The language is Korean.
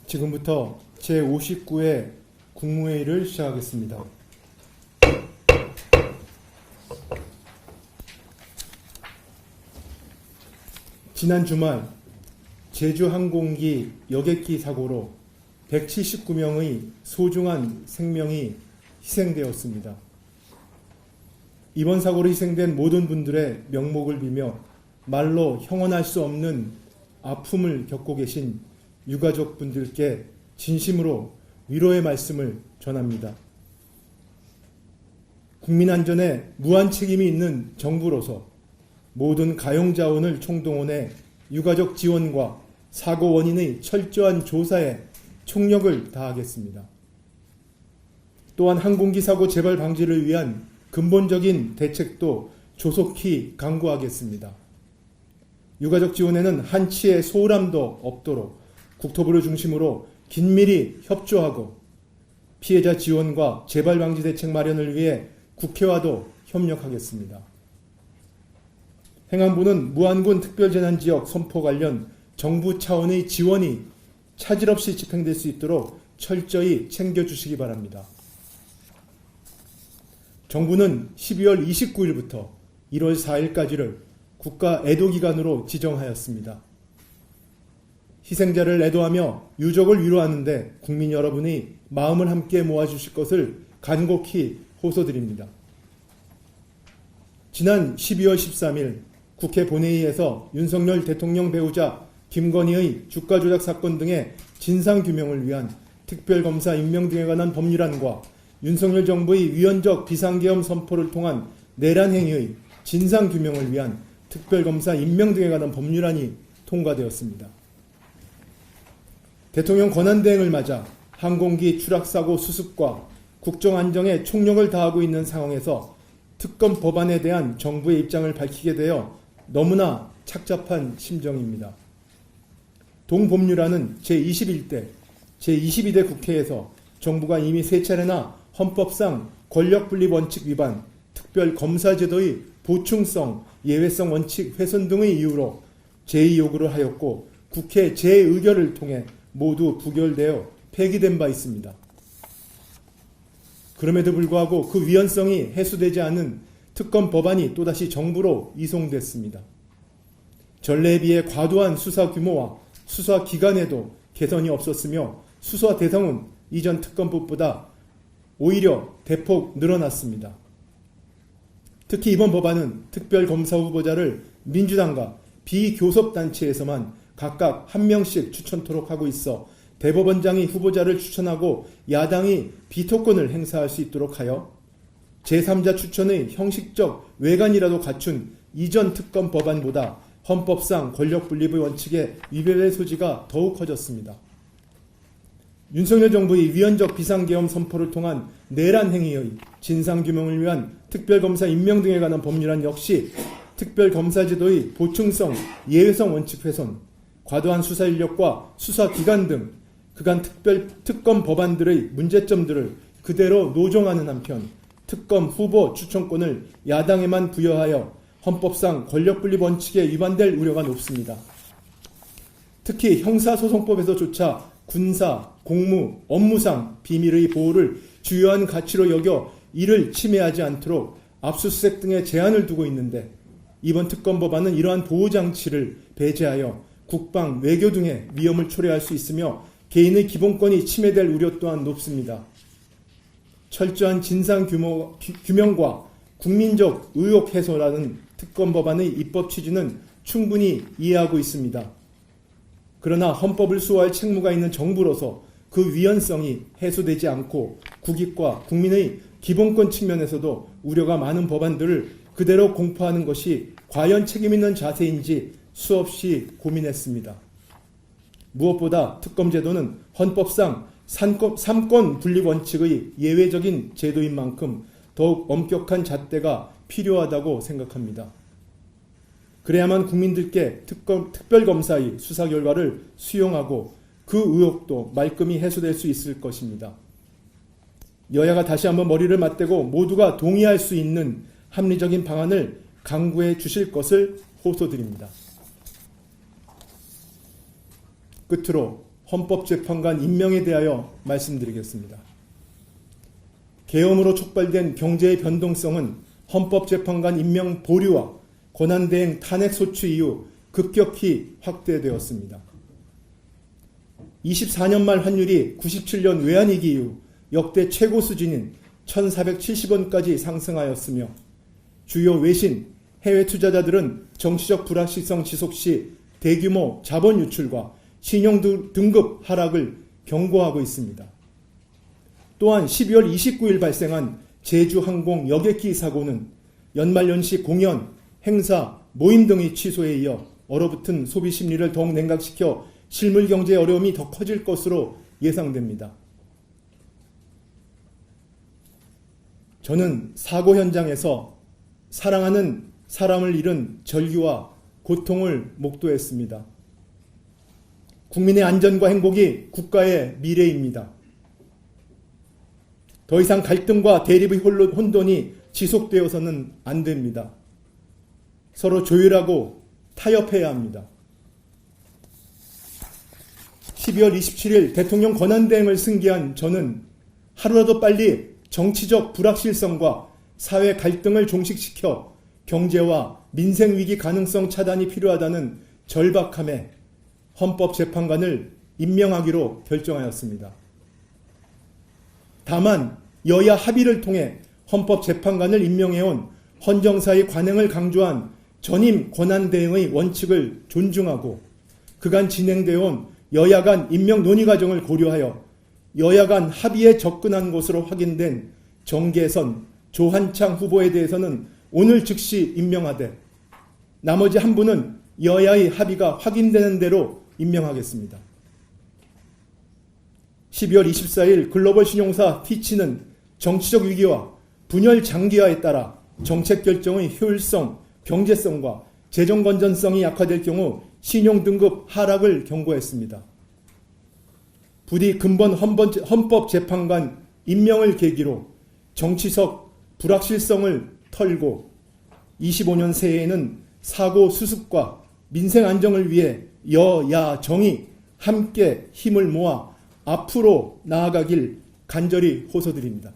지금부터 제59회 국무회의를 시작하겠습니다. 지난 주말 제주항공기 여객기 사고로 179명의 소중한 생명이 희생되었습니다. 이번 사고로 희생된 모든 분들의 명목을 비며 말로 형언할 수 없는 아픔을 겪고 계신 유가족분들께 진심으로 위로의 말씀을 전합니다. 국민 안전에 무한 책임이 있는 정부로서 모든 가용자원을 총동원해 유가족 지원과 사고 원인의 철저한 조사에 총력을 다하겠습니다. 또한 항공기 사고 재발 방지를 위한 근본적인 대책도 조속히 강구하겠습니다. 유가족 지원에는 한치의 소홀함도 없도록 국토부를 중심으로 긴밀히 협조하고 피해자 지원과 재발 방지 대책 마련을 위해 국회와도 협력하겠습니다. 행안부는 무안군 특별재난지역 선포 관련 정부 차원의 지원이 차질 없이 집행될 수 있도록 철저히 챙겨주시기 바랍니다. 정부는 12월 29일부터 1월 4일까지를 국가 애도기간으로 지정하였습니다. 희생자를 애도하며 유족을 위로하는 데 국민 여러분이 마음을 함께 모아주실 것을 간곡히 호소드립니다. 지난 12월 13일 국회 본회의에서 윤석열 대통령 배우자 김건희의 주가 조작 사건 등의 진상규명을 위한 특별검사 임명 등에 관한 법률안과 윤석열 정부의 위헌적 비상계엄 선포를 통한 내란 행위의 진상규명을 위한 특별검사 임명 등에 관한 법률안이 통과되었습니다. 대통령 권한대행을 맞아 항공기 추락사고 수습과 국정안정에 총력을 다하고 있는 상황에서 특검 법안에 대한 정부의 입장을 밝히게 되어 너무나 착잡한 심정입니다. 동법률안은 제21대, 제22대 국회에서 정부가 이미 3차례나 헌법상 권력분립 원칙 위반, 특별검사제도의 보충성, 예외성 원칙 훼손 등의 이유로 제2요구를 하였고 국회 재의결을 통해 모두 부결되어 폐기된 바 있습니다. 그럼에도 불구하고 그 위헌성이 해소되지 않은 특검 법안이 또다시 정부로 이송됐습니다. 전례에 비해 과도한 수사 규모와 수사 기간에도 개선이 없었으며 수사 대상은 이전 특검법보다 오히려 대폭 늘어났습니다. 특히 이번 법안은 특별검사 후보자를 민주당과 비교섭단체에서만 각각 1명씩 추천토록 하고 있어 대법원장이 후보자를 추천하고 야당이 비토권을 행사할 수 있도록 하여 제3자 추천의 형식적 외관이라도 갖춘 이전 특검 법안보다 헌법상 권력분립의 원칙에 위배될 소지가 더욱 커졌습니다. 윤석열 정부의 위헌적 비상계엄 선포를 통한 내란 행위의 진상규명을 위한 특별검사 임명 등에 관한 법률안 역시 특별검사제도의 보충성, 예외성 원칙 훼손, 과도한 수사 인력과 수사 기간 등 그간 특검 법안들의 문제점들을 그대로 노정하는 한편 특검 후보 추천권을 야당에만 부여하여 헌법상 권력분립 원칙에 위반될 우려가 높습니다. 특히 형사소송법에서조차 군사, 공무, 업무상 비밀의 보호를 주요한 가치로 여겨 이를 침해하지 않도록 압수수색 등의 제한을 두고 있는데 이번 특검 법안은 이러한 보호장치를 배제하여 국방, 외교 등의 위험을 초래할 수 있으며 개인의 기본권이 침해될 우려 또한 높습니다. 철저한 진상규명과 국민적 의혹 해소라는 특검 법안의 입법 취지는 충분히 이해하고 있습니다. 그러나 헌법을 수호할 책무가 있는 정부로서 그 위헌성이 해소되지 않고 국익과 국민의 기본권 측면에서도 우려가 많은 법안들을 그대로 공포하는 것이 과연 책임있는 자세인지 수없이 고민했습니다. 무엇보다 특검제도는 헌법상 삼권 분립 원칙의 예외적인 제도인 만큼 더욱 엄격한 잣대가 필요하다고 생각합니다. 그래야만 국민들께 특별검사의 수사 결과를 수용하고 그 의혹도 말끔히 해소될 수 있을 것입니다. 여야가 다시 한번 머리를 맞대고 모두가 동의할 수 있는 합리적인 방안을 강구해 주실 것을 호소드립니다. 끝으로 헌법재판관 임명에 대하여 말씀드리겠습니다. 계엄으로 촉발된 경제의 변동성은 헌법재판관 임명 보류와 권한대행 탄핵소추 이후 급격히 확대되었습니다. 24년 말 환율이 97년 외환위기 이후 역대 최고 수준인 1,470원까지 상승하였으며 주요 외신, 해외 투자자들은 정치적 불확실성 지속 시 대규모 자본 유출과 신용 등급 하락을 경고하고 있습니다. 또한 12월 29일 발생한 제주항공 여객기 사고는 연말연시 공연, 행사, 모임 등의 취소에 이어 얼어붙은 소비 심리를 더욱 냉각시켜 실물 경제의 어려움이 더 커질 것으로 예상됩니다. 저는 사고 현장에서 사랑하는 사람을 잃은 절규와 고통을 목도했습니다. 국민의 안전과 행복이 국가의 미래입니다. 더 이상 갈등과 대립의 혼돈이 지속되어서는 안 됩니다. 서로 조율하고 타협해야 합니다. 12월 27일 대통령 권한대행을 승계한 저는 하루라도 빨리 정치적 불확실성과 사회 갈등을 종식시켜 경제와 민생위기 가능성 차단이 필요하다는 절박함에 헌법재판관을 임명하기로 결정하였습니다. 다만 여야 합의를 통해 헌법재판관을 임명해온 헌정사의 관행을 강조한 전임 권한대행의 원칙을 존중하고 그간 진행되어 온 여야 간 임명 논의 과정을 고려하여 여야 간 합의에 접근한 것으로 확인된 정계선, 조한창 후보에 대해서는 오늘 즉시 임명하되 나머지 한 분은 여야의 합의가 확인되는 대로 임명하겠습니다. 12월 24일 글로벌 신용사 피치는 정치적 위기와 분열 장기화에 따라 정책 결정의 효율성, 경제성과 재정 건전성이 약화될 경우 신용 등급 하락을 경고했습니다. 부디 근본 헌법재판관 임명을 계기로 정치적 불확실성을 털고 25년 새해에는 사고 수습과 민생 안정을 위해 여야 정이 함께 힘을 모아 앞으로 나아가길 간절히 호소드립니다.